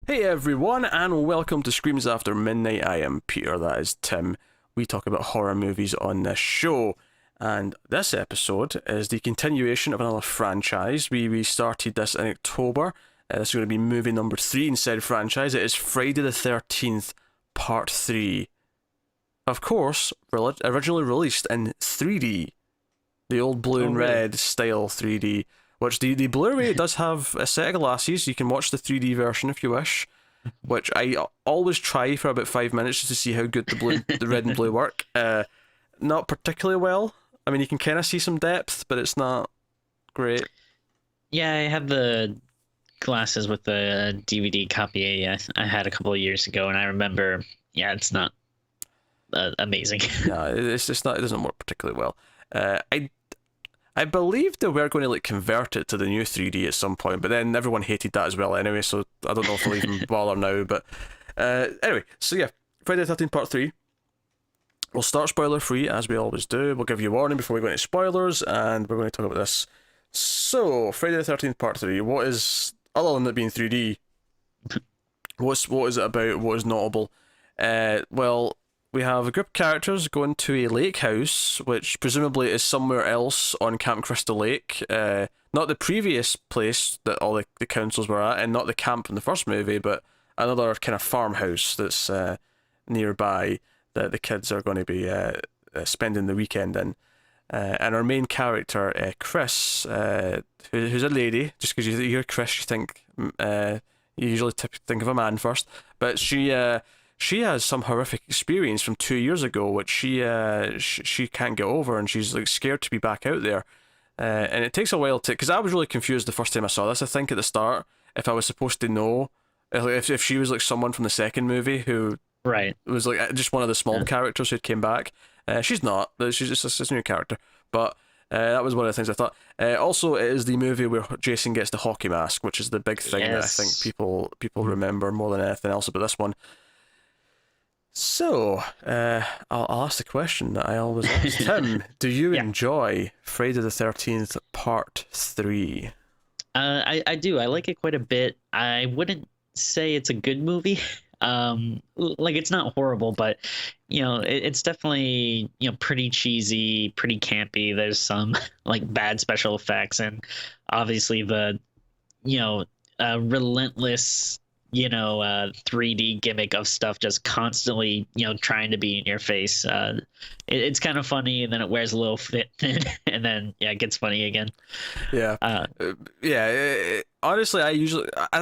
Hey everyone, and welcome to Screams After Midnight. I am Peter, that is Tim. We talk about horror movies on this show, and this episode is the continuation of another franchise. We started this in October. This is going to be movie number 3 in said franchise. It is Friday the 13th, Part 3. Of course, originally released in 3D, the old blue Oh, and really? red style 3D. Which the Blu-ray does have a set of glasses. You can watch the 3D version if you wish, which I always try for about 5 minutes just to see how good the red and blue work. Not particularly well. I mean, you can kind of see some depth, but it's not great. Yeah, I have the glasses with the DVD copy I had a couple of years ago, and I remember, yeah, it's not amazing. No, it's just not. It doesn't work particularly well. I believe they were going to like convert it to the new 3D at some point, but then everyone hated that as well anyway. So I don't know if they'll even bother now. But anyway, so yeah, Friday the 13th Part 3. We'll start spoiler free as we always do. We'll give you a warning before we go into spoilers, and we're going to talk about this. So, Friday the 13th Part 3, what is, other than it being 3D, what is it about? What is notable? Well, we have a group of characters going to a lake house, which presumably is somewhere else on Camp Crystal Lake. Not the previous place that all the councils were at, and not the camp in the first movie, but another kind of farmhouse that's nearby that the kids are going to be spending the weekend in. And our main character, Chris, who's a lady, just because you hear Chris, you think you usually think of a man first, but she has some horrific experience from 2 years ago, which she can't get over, and she's like scared to be back out there. And it takes a while to, because I was really confused the first time I saw this. I think at the start, if I was supposed to know, if she was like someone from the second movie who Right. was like just one of the small Yeah. characters who came back. She's not. She's just a new character. But that was one of the things I thought. Also, it is the movie where Jason gets the hockey mask, which is the big thing that I think Yes. people remember more than anything else about this one. So, I'll ask the question that I always ask. Tim, do you Yeah. enjoy Friday the 13th Part 3? I do. I like it quite a bit. I wouldn't say it's a good movie. Like it's not horrible, but it's definitely pretty cheesy, pretty campy. There's some like bad special effects, and obviously the you know relentless 3D gimmick of stuff just constantly trying to be in your face. It's kind of funny, and then it wears a little thin, and then yeah, it gets funny again. Yeah. Uh, Yeah, honestly, I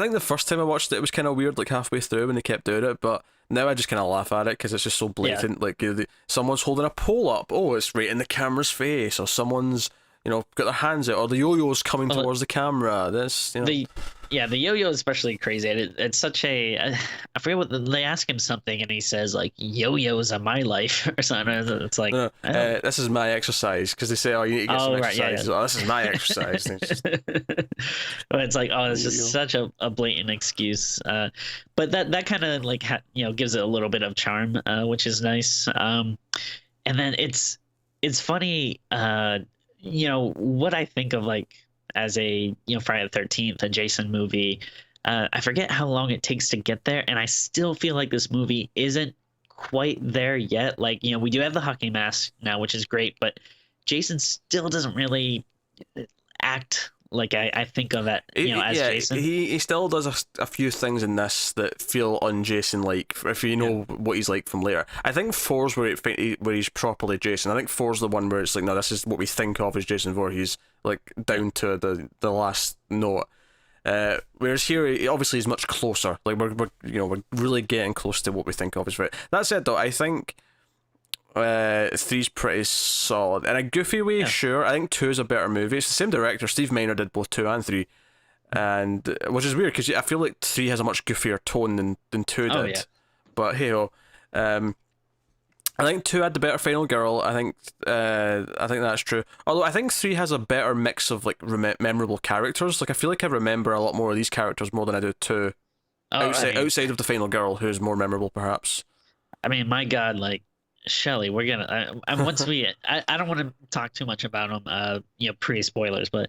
think the first time I watched it, it was kind of weird, like halfway through when they kept doing it, but now I just kind of laugh at it because it's just so yeah, blatant. Like, someone's holding a pole up, oh, it's right in the camera's face, or someone's, got their hands out, or the yo-yo's coming well, towards the camera. the the yo-yo is especially crazy. It's such a I forget what they ask him something, and he says like yo-yos are my life or something. It's like no, I don't. this is my exercise, because they say, oh, you need to get some Oh right, yeah, exercise. Oh, this is my exercise. And it's just, But it's like, oh, it's yo-yo. just such a blatant excuse. But that kind of like gives it a little bit of charm, which is nice. And then it's funny, what I think of like as a Friday the 13th, a Jason movie. I forget how long it takes to get there, and I still feel like this movie isn't quite there yet. Like, we do have the hockey mask now, which is great, but Jason still doesn't really act like I think of it, as Yeah, Jason. he still does a few things in this that feel un-Jason like. If you know what he's like from later, I think four's where he's properly Jason. I think four's the one where it's like, no, this is what we think of as Jason Voorhees, like down to the last note. Whereas here, obviously, he's much closer. Like we're really getting close to what we think of as right. That said, though, I think three's pretty solid in a goofy way. Yeah. Sure, I think two is a better movie. It's the same director. Steve Miner did both two and three, and which is weird because I feel like three has a much goofier tone than two Oh did. yeah. But hey ho, I think two had the better final girl. I think that's true. Although I think three has a better mix of like memorable characters. Like I feel like I remember a lot more of these characters more than I do two. Oh, Outside of the final girl, who's more memorable perhaps. I mean, my God, like Shelly, we're gonna. And once I don't want to talk too much about them. Pre spoilers, but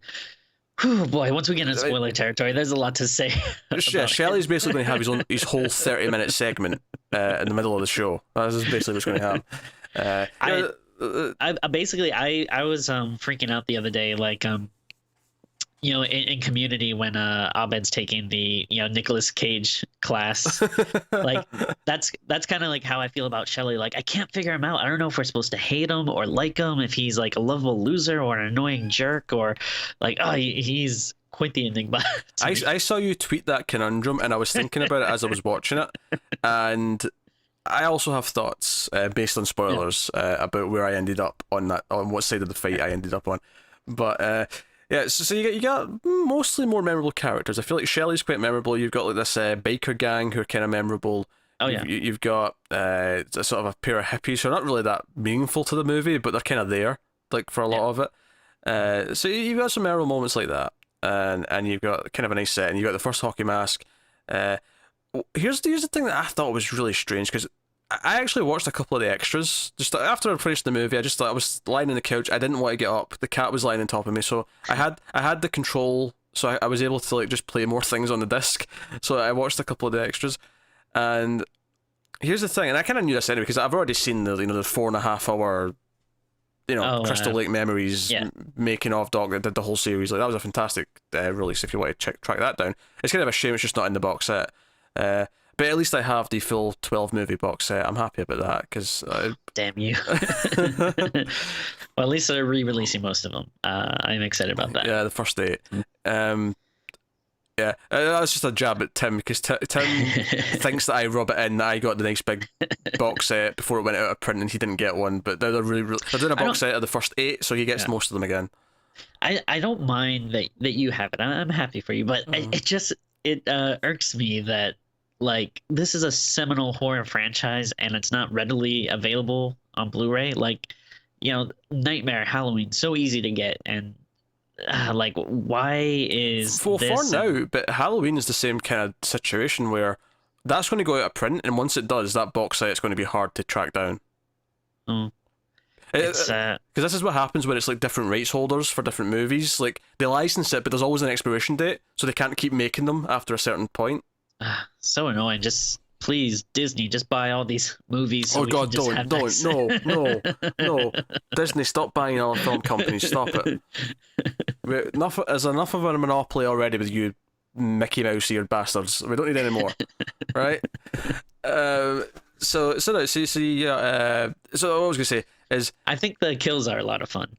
Whew, boy, once we get into I mean, spoiler territory, there's a lot to say yeah, about him. Shelley's basically going to have his whole 30-minute segment in the middle of the show. That's basically what's going to happen. I, You know, I basically I was freaking out the other day, like in Community when Abed's taking the Nicolas Cage class. Like that's kind of like how I feel about Shelley. Like I can't figure him out. I don't know if we're supposed to hate him or like him, if he's like a lovable loser or an annoying jerk, or like he's quite the enigma to me. I saw you tweet that conundrum, and I was thinking about it as I was watching it, and I also have thoughts based on Yeah. spoilers about where I ended up on what side of the fight I ended up on, but yeah. So you got mostly more memorable characters. I feel like Shelley's quite memorable. You've got like this biker gang who are kind of memorable. Oh yeah. You've got a sort of a pair of hippies who are not really that meaningful to the movie, but they're kind of there like for a lot Yeah. of it. So you've got some memorable moments like that, and you've got kind of a nice set, and you've got the first hockey mask. Uh, here's the thing that I thought was really strange because I actually watched a couple of the extras just after I finished the movie. I just thought I was lying on the couch. I didn't want to get up. The cat was lying on top of me, so I had the control, so I was able to like just play more things on the disc. So I watched a couple of the extras, and here's the thing, and I kind of knew this anyway because I've already seen the 4.5 hour Oh Crystal Lake Memories yeah. making of doc that did the whole series. Like that was a fantastic release. If you want to track that down, it's kind of a shame it's just not in the box set. But at least I have the full 12 movie box set. I'm happy about that because Damn you. Well, at least they're re-releasing most of them. I'm excited about that. yeah, the first 8. Yeah, that was just a jab at Tim because Tim thinks that I rub it in that I got the nice big box set before it went out of print and he didn't get one. But they're doing a box set of the first 8, so he gets Yeah. most of them again. I don't mind that you have it. I'm happy for you, but it irks me that like this is a seminal horror franchise and it's not readily available on Blu-ray. Like, Nightmare, Halloween, so easy to get, and like why is For this? now, but Halloween is the same kind of situation where that's going to go out of print, and once it does, that box set is going to be hard to track down. Oh, it's Because this is what happens when it's like different rights holders for different movies. Like they license it, but there's always an expiration date, so they can't keep making them after a certain point. so annoying. Just please, Disney, just buy all these movies. So Oh we can God, just don't, have don't, access. no. Disney, stop buying other film companies. Stop it. There's enough of a monopoly already with you, Mickey Mouse eared bastards. We don't need any more, right? So what I was gonna say is, I think the kills are a lot of fun.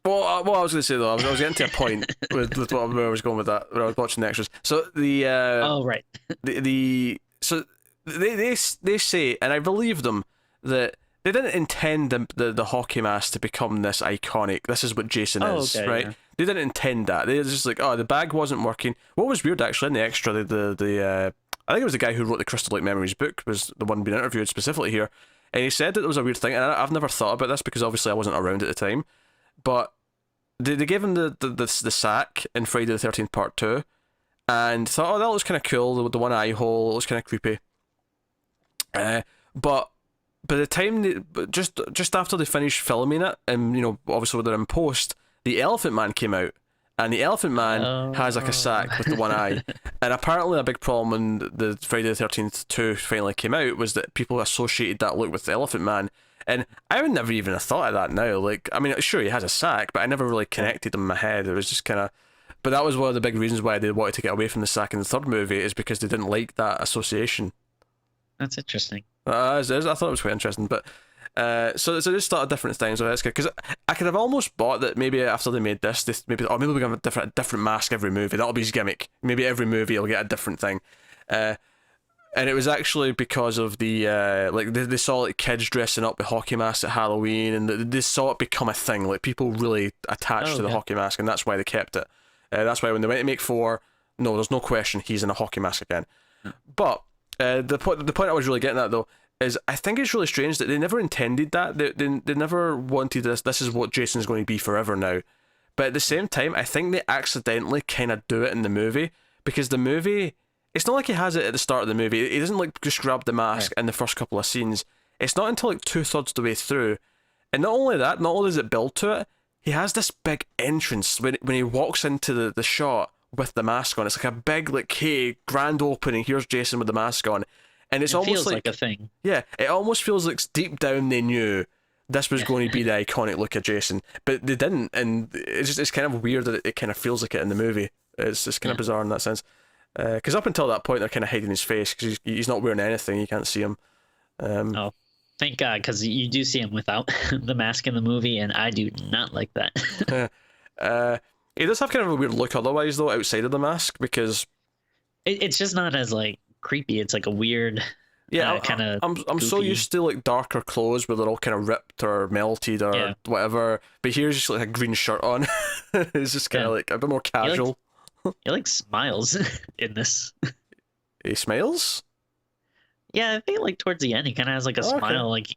what I was gonna say though, I was getting to a point with where I was going with that when I was watching the extras. So Oh right. so they say, and I believe them, that they didn't intend the hockey mask to become this iconic. This is what Jason is, Okay, right? yeah. They didn't intend that. They were just like, oh, the bag wasn't working. What was weird actually in the extra, I think it was the guy who wrote the Crystal Lake Memories book was the one being interviewed specifically here, and he said that it was a weird thing, and I've never thought about this because obviously I wasn't around at the time, but they gave him the sack in Friday the 13th Part 2, and thought, oh, that looks kind of cool, the one eye hole, it looks kind of creepy. But by the time just after they finished filming it, and obviously when they're in post, the Elephant Man came out, and the Elephant Man has like a sack with the one eye, and apparently a big problem when the Friday the 13th 2 finally came out was that people associated that look with the Elephant Man, and I would never even have thought of that now. Like, I mean, sure he has a sack, but I never really connected them in my head. It was just kind of. But that was one of the big reasons why they wanted to get away from the sack in the third movie, is because they didn't like that association. That's interesting. I thought it was quite interesting, but so they just started different things with this, because I could have almost bought that maybe after they made this, maybe we're gonna have a different mask every movie. That'll be his gimmick. Maybe every movie he'll get a different thing, and it was actually because of the like they saw like kids dressing up with hockey masks at Halloween, and they saw it become a thing. Like people really attached to the hockey mask, and that's why they kept it. That's why when they went to make 4, no, there's no question he's in a hockey mask again. But the point I was really getting at though is I think it's really strange that they never intended that. They never wanted this. This is what Jason's going to be forever now. But at the same time, I think they accidentally kind of do it in the movie, because the movie, it's not like he has it at the start of the movie. He doesn't like just grab the mask in the first couple of scenes. It's not until like 2/3 the way through, and not only that, not only does it build to it, he has this big entrance when he walks into the shot with the mask on. It's like a big, like, hey, grand opening, here's Jason with the mask on. And it's It almost feels like a thing. yeah, it almost feels like deep down they knew this was Yeah. going to be the iconic look of Jason, but they didn't, and it's kind of weird that it kind of feels like it in the movie. It's kind of bizarre in that sense, because up until that point they're kind of hiding his face because he's not wearing anything, you can't see him. Oh, thank God, because you do see him without the mask in the movie, and I do not like that. He does have kind of a weird look otherwise though outside of the mask because It's just not as like creepy. It's like a weird yeah, kind of. I'm so used to like darker clothes where they're all kind of ripped or melted or whatever, but here's just like a green shirt on. It's just kind of like a bit more casual. He like smiles in this. He smiles. Yeah, I think like towards the end he kind of has like a smile. Like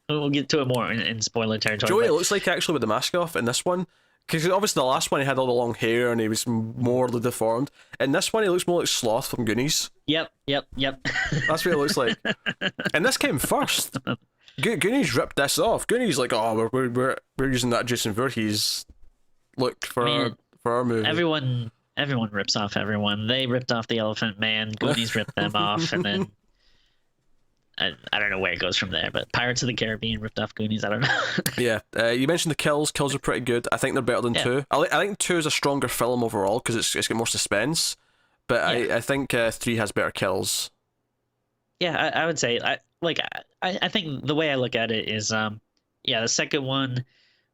we'll get to it more in spoiler territory. Joey, it looks like actually with the mask off in this one. Because obviously the last one he had all the long hair and he was morely deformed. In this one he looks more like Sloth from Goonies. Yep. That's what it looks like. And this came first. Goonies ripped this off. Goonies like, oh, we're using that Jason Voorhees look for our movie. Everyone rips off everyone. They ripped off the Elephant Man. Goonies ripped them off, and then I don't know where it goes from there. But Pirates of the Caribbean ripped off Goonies. I don't know. Yeah, you mentioned the kills. Kills are pretty good. I think they're better than 2. I think 2 is a stronger film overall because it's got more suspense. But I think 3 has better kills. Yeah, I would say I think the way I look at it is the second one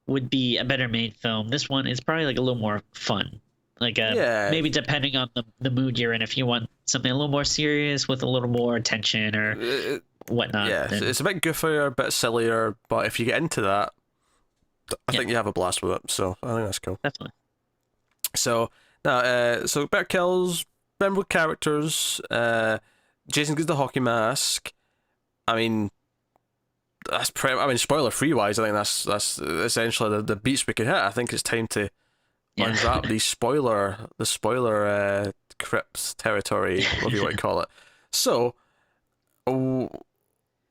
would be a better made film. This one is probably like a little more fun. Like maybe depending on the mood you're in, if you want something a little more serious with a little more tension or whatnot. Yeah, then, it's a bit goofier, a bit sillier, but if you get into that, I think you have a blast with it. So I think that's cool. Definitely. So now, so better kills, memorable characters. Jason gets the hockey mask. I mean, spoiler free wise, I think that's essentially the beats we could hit. I think it's time to unwrap the spoiler crypt territory, whatever you want to call it. So,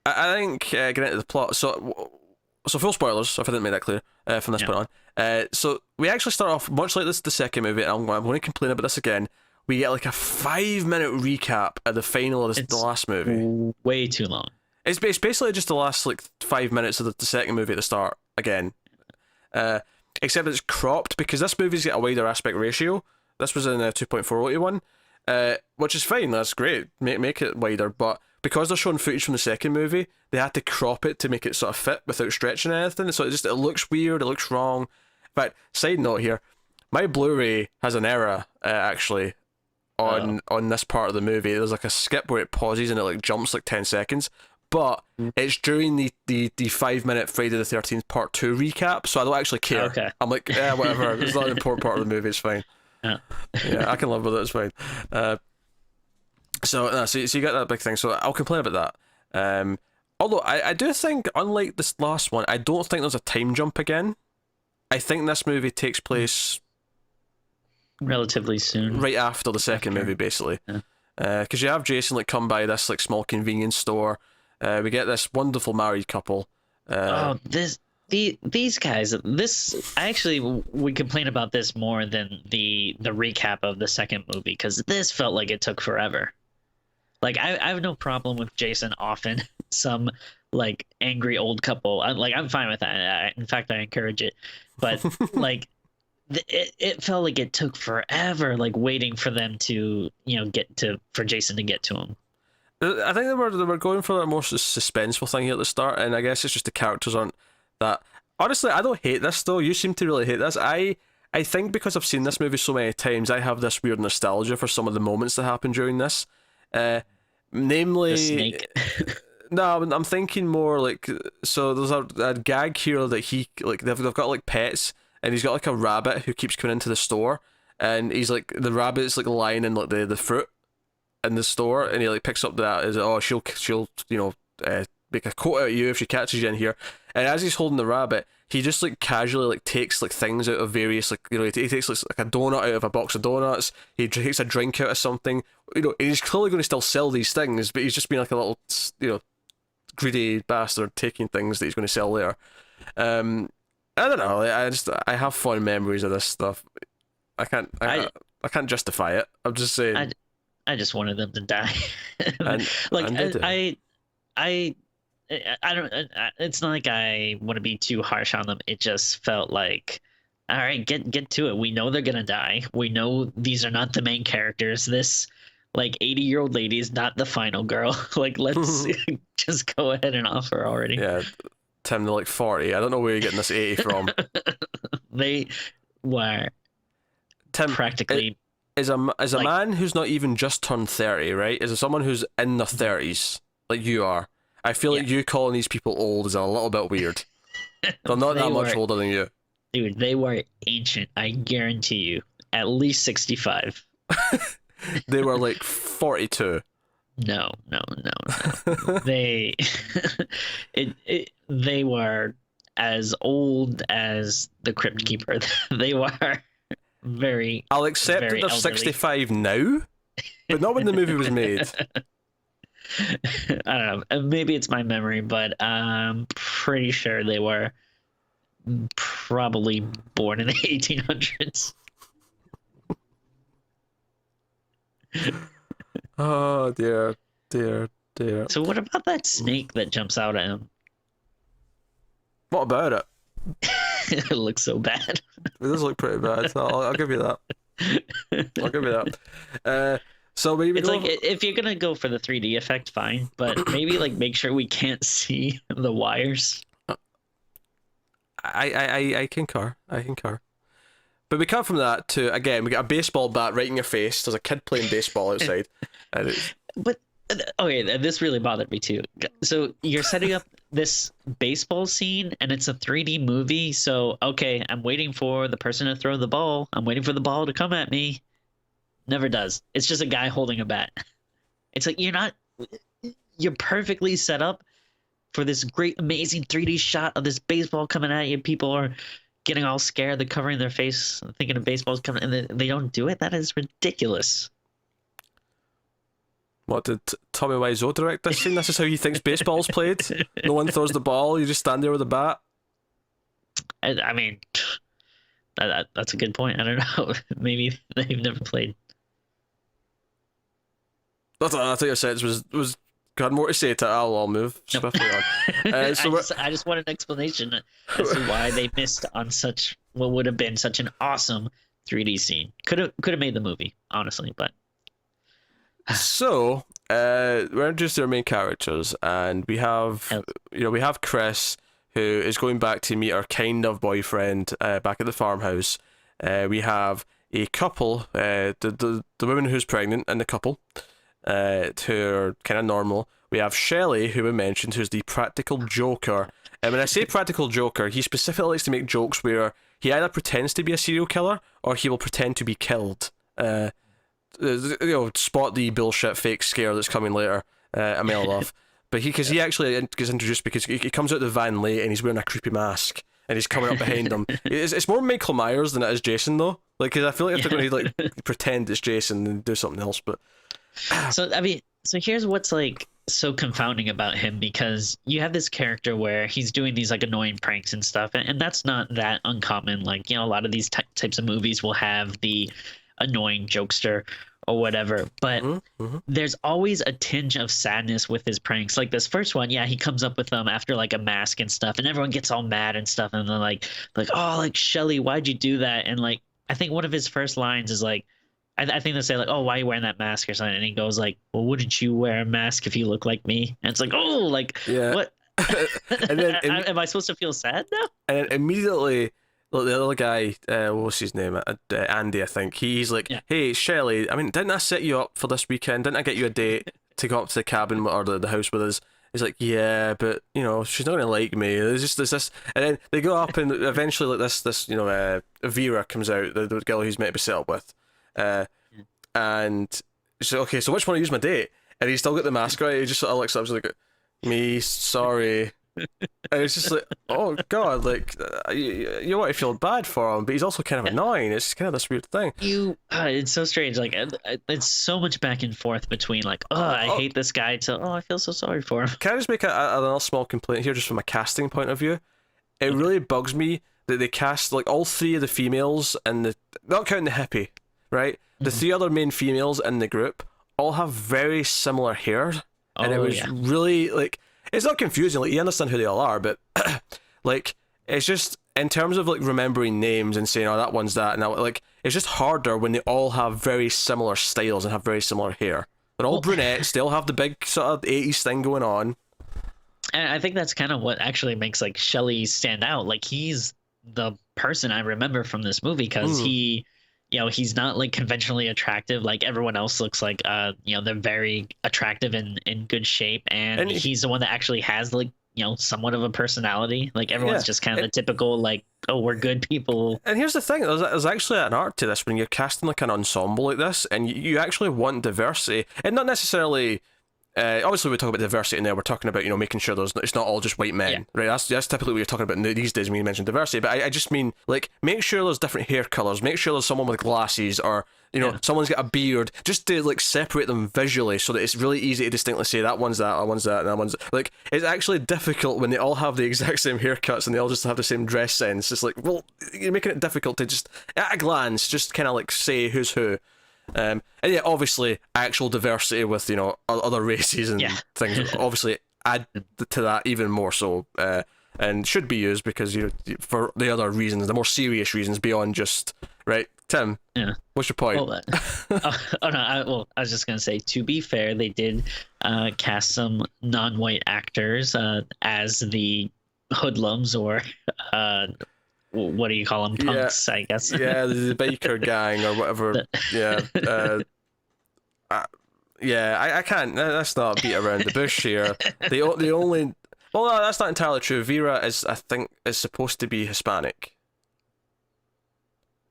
I think getting into the plot. So full spoilers if I didn't make that clear from this point on. So we actually start off much like the second movie, and I'm going to complain about this again. We get like a 5-minute recap at the final of the last movie. Way too long. It's basically just the last like 5 minutes of the second movie at the start again. Except it's cropped because this movie's got a wider aspect ratio. This was in a 2.4 one, which is fine. That's great. Make it wider, but because they're showing footage from the second movie, they had to crop it to make it sort of fit without stretching anything. So it looks weird. It looks wrong. In fact, side note here, my Blu-ray has an error actually on this part of the movie. There's like a skip where it pauses and it like jumps like 10 seconds. But it's during the 5-minute Friday the 13th Part 2 recap, so I don't actually care. Okay. I'm like, whatever. It's not an important part of the movie. It's fine. Yeah, I can live with it. It's fine. So you get that big thing. So I'll complain about that. Although I do think, unlike this last one, I don't think there's a time jump again. I think this movie takes place relatively soon, right after the second movie, basically. Because you have Jason like come by this like small convenience store. We get this wonderful married couple. These guys. This I actually would complain about this more than the recap of the second movie because this felt like it took forever. Like I have no problem with Jason often some like angry old couple. I'm fine with that. In fact, I encourage it. But like it felt like it took forever, like waiting for them to for Jason to get to him. I think they were going for a more suspenseful thing here at the start, and I guess it's just the characters aren't that. Honestly, I don't hate this though. You seem to really hate this. I think because I've seen this movie so many times, I have this weird nostalgia for some of the moments that happened during this. Namely, the snake. No, I'm thinking more like, so there's a gag here that he like they've got like pets, and he's got like a rabbit who keeps coming into the store, and he's like the rabbit's like lying in like the fruit in the store, and he like picks up that as she'll make a coat out of you if she catches you in here. And as he's holding the rabbit, he just like casually like takes like things out of various he takes like a donut out of a box of donuts. He takes a drink out of something. And he's clearly going to still sell these things, but he's just being like a little greedy bastard taking things that he's going to sell later. And I don't know. I have fond memories of this stuff. I can't I can't justify it. I'm just saying. I just wanted them to die. And Like and they do. I I don't. It's not like I want to be too harsh on them. It just felt like, all right, get to it. We know they're gonna die. We know these are not the main characters. This like 80-year-old lady is not the final girl. Like, let's just go ahead and offer already. Yeah, Tim, they're like 40. I don't know where you're getting this 80 from. They were Tim, practically is a like, man who's not even just turned 30, right? Is someone who's in their 30s, like you are. I feel like you calling these people old is a little bit weird. They're not that much older than you. Dude, they were ancient. I guarantee you. At least 65. They were like 42. No. They they were as old as the Crypt Keeper. They were very I'll accept that very they're elderly. 65 now, but not when the movie was made. I don't know. Maybe it's my memory, but I'm pretty sure they were probably born in the 1800s. Oh dear. So what about that snake that jumps out at him? What about it? It looks so bad. It does look pretty bad. I'll give you that. I'll give you that. So maybe it's like if you're gonna go for the 3D effect, fine, but maybe like make sure we can't see the wires. I concur. But we come from that to, again, we got a baseball bat right in your face. There's a kid playing baseball outside. But okay, this really bothered me too. So you're setting up this baseball scene, and it's a 3D movie. So okay, I'm waiting for the person to throw the ball. I'm waiting for the ball to come at me. Never does. It's just a guy holding a bat. It's like you're perfectly set up for this great, amazing 3D shot of this baseball coming at you. People are getting all scared. They're covering their face, thinking a baseball's coming, and they don't do it. That is ridiculous. What, did Tommy Wiseau direct this scene? This is how he thinks baseball's played? No one throws the ball, you just stand there with a bat? I mean, that's a good point. I don't know. Maybe they've never played. I thought your sentence was got more to say to it. I'll move swiftly on. I just want an explanation as to why they missed on such what would have been such an awesome 3D scene. Could have made the movie, honestly, but so we're introduced to our main characters, and we have we have Chris, who is going back to meet her kind of boyfriend back at the farmhouse. We have a couple, the woman who's pregnant and the couple, who are kind of normal. We have Shelley, who we mentioned, who's the practical joker. And when I say practical joker, he specifically likes to make jokes where he either pretends to be a serial killer or he will pretend to be killed. Spot the bullshit fake scare that's coming later, a mail off. But he actually gets introduced because he comes out the van late and he's wearing a creepy mask and he's coming up behind him. It's more Michael Myers than it is Jason, though. Like, cause I feel like if they're going to like pretend it's Jason and do something else, but so here's what's like so confounding about him, because you have this character where he's doing these like annoying pranks and stuff, and that's not that uncommon. Like, a lot of these types of movies will have the annoying jokester or whatever, but there's always a tinge of sadness with his pranks. Like this first one, he comes up with them after like a mask and stuff, and everyone gets all mad and stuff, and they're like, oh, like, Shelly, why'd you do that? And like, I think one of his first lines is like, I think they say like, oh, why are you wearing that mask or something? And he goes like, well, wouldn't you wear a mask if you look like me? And it's like, oh, like, what? And then am I supposed to feel sad now? And then immediately, look, the other guy, what's his name? Andy, I think. He's like, hey, Shelley, I mean, didn't I set you up for this weekend? Didn't I get you a date to go up to the cabin or the house with us? He's like, yeah, but, she's not going to like me. There's this. And then they go up and eventually like this Vera comes out, the girl he's meant to be set up with. And so, okay, so which one to use my date? And he's still got the mask right. He just sort of looks up and like, me, sorry. And it's just like, oh god, like you want to feel bad for him, but he's also kind of annoying. It's kind of this weird thing. It's so strange. Like, it's so much back and forth between like, I hate this guy to, I feel so sorry for him. Can I just make another small complaint here, just from a casting point of view? It really bugs me they cast like all three of the females and the not counting the hippie, right? The three other main females in the group all have very similar hair, and it Oh was yeah. really like it's not confusing. Like you understand who they all are, but like it's just in terms of like remembering names and saying, oh, that one's that, and that, like it's just harder when they all have very similar styles and have very similar hair. They're all Well, brunettes. They all have the big sort of 80s thing going on. and I think that's kind of what actually makes like Shelley stand out. Like he's the person I remember from this movie because he, you know, he's not like conventionally attractive. Like everyone else looks like, you know, they're very attractive and in good shape, and And he's the one that actually has like, you know, somewhat of a personality. Like everyone's just kind of the typical like, oh, we're good people. And here's the thing: there's actually an art to this when you're casting like an ensemble like this, and you actually want diversity, and not necessarily. Obviously, we talk about diversity in there. We're talking about making sure it's not all just white men, right? That's typically what you're talking about these days when you mention diversity. But I just mean like make sure there's different hair colors. Make sure there's someone with glasses or someone's got a beard, just to like separate them visually so that it's really easy to distinctly say that one's that one's that and that one's like. It's actually difficult when they all have the exact same haircuts and they all just have the same dress sense. It's like, well, you're making it difficult to just at a glance just kind of like say who's who. And yeah, obviously actual diversity with other races and things obviously add to that even more so, and should be used because for the other reasons, the more serious reasons beyond just right. Tim, what's your point? Well, I was just gonna say, to be fair, they did cast some non-white actors as the hoodlums or what do you call them? Punks, I guess. Yeah, the biker gang or whatever. I can't. Let's not beat around the bush here. The only. Well, no, that's not entirely true. Vera I think, is supposed to be Hispanic.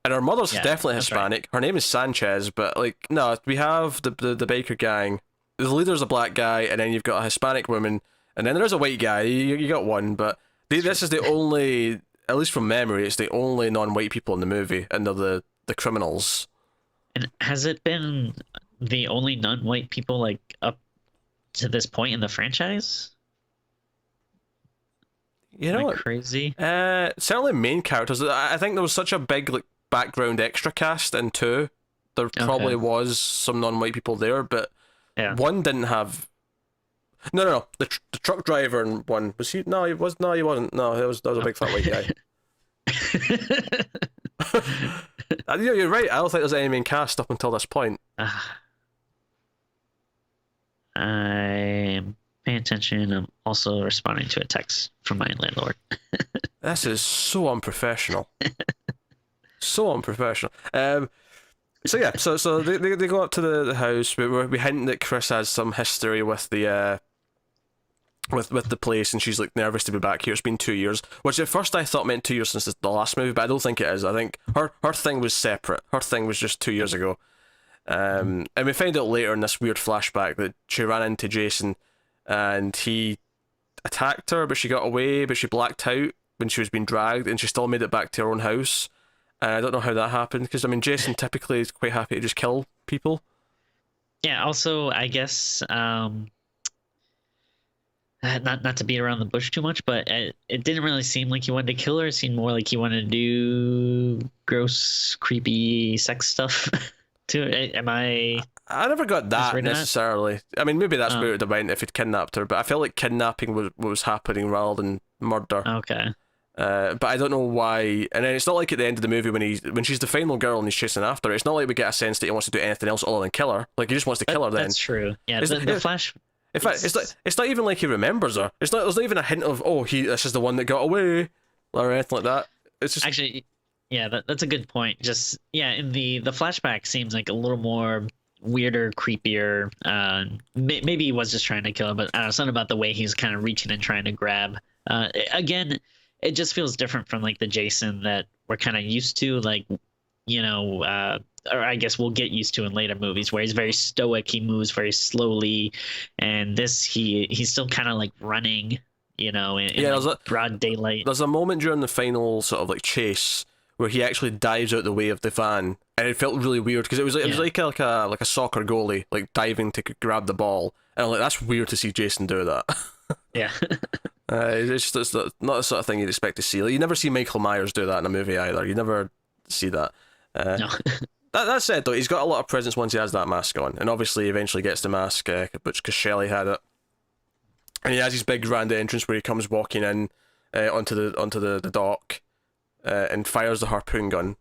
And her mother's definitely Hispanic. Right. Her name is Sanchez, but like, no, we have the biker gang. The leader's a black guy, and then you've got a Hispanic woman, and then there's a white guy. You got one, but this is the only. At least from memory, it's the only non-white people in the movie, and they're the criminals. And has it been the only non-white people like up to this point in the franchise? You know, crazy. Certainly main characters. I think there was such a big like background extra cast in 2. There probably was some non-white people there, but 1 didn't have. No. The truck driver in 1 was he? No, he was. No, he wasn't. No, that was a big fat white guy. You're right. I don't think there's any main cast up until this point. I'm paying attention. I'm also responding to a text from my landlord. This is so unprofessional. So unprofessional. So yeah, so they go up to the house. We hint that Chris has some history with the with the place, and she's like nervous to be back here. It's been 2 years, which at first I thought meant 2 years since the last movie, but I don't think it is. I think her thing was separate. Her thing was just 2 years ago. And we find out later in this weird flashback that she ran into Jason, and he attacked her, but she got away, but she blacked out when she was being dragged, and she still made it back to her own house. And I don't know how that happened, because I mean Jason typically is quite happy to just kill people. Yeah. Also, I guess not to beat around the bush too much, but it didn't really seem like he wanted to kill her. It seemed more like he wanted to do gross, creepy sex stuff. Too. Am I? I never got that necessarily. I mean, maybe that's where it would have went if he'd kidnapped her, but I felt like kidnapping was happening rather than murder. Okay. But I don't know why. And then it's not like at the end of the movie when she's the final girl and he's chasing after her. It's not like we get a sense that he wants to do anything else other than kill her. Like he just wants to kill her. Then that's true. Yeah. The Flash. In fact, it's not even like he remembers her. There's not even a hint of this is the one that got away or anything like that. It's just actually, yeah, that's a good point. Just in the flashback seems like a little more weirder, creepier. Maybe he was just trying to kill her, but I don't know, something about the way he's kind of reaching and trying to grab. Again, it just feels different from like the Jason that we're kind of used to, like or I guess we'll get used to in later movies, where he's very stoic, he moves very slowly, and this he's still kind of like running, in like broad daylight. There's a moment during the final sort of like chase where he actually dives out the way of the van, and it felt really weird because it was like a soccer goalie like diving to grab the ball, and I'm like, that's weird to see Jason do that. Yeah. It's not the sort of thing you'd expect to see. Like, you never see Michael Myers do that in a movie either. You never see that. No. That said, though, he's got a lot of presence once he has that mask on, and obviously eventually gets the mask, because Shelley had it. And he has his big grand entrance where he comes walking in onto the dock and fires the harpoon gun.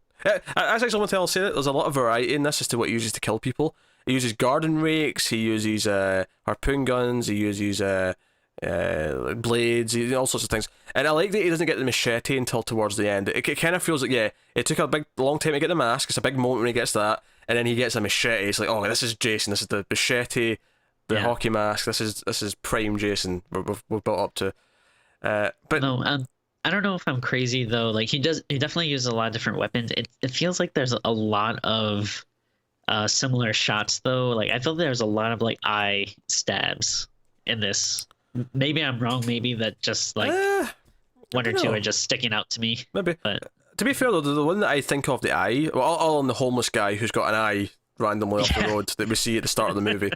As I someone else say that there's a lot of variety in this as to what he uses to kill people. He uses garden rakes, he uses harpoon guns, he uses blades, all sorts of things. And I like that he doesn't get the machete until towards the end. It kind of feels like, yeah, it took a long time to get the mask. It's a big moment when he gets that, and then he gets a machete. It's like, oh, this is Jason. This is the machete, the hockey mask. This is prime Jason. We're built up to. But no, I don't know if I'm crazy though. Like he definitely uses a lot of different weapons. It feels like there's a lot of similar shots though. Like I feel there's a lot of like eye stabs in this. Maybe I'm wrong. Maybe that just like one or two are just sticking out to me. Maybe. But to be fair though, the one that I think of the eye, well, all on the homeless guy who's got an eye randomly off the road that we see at the start of the movie,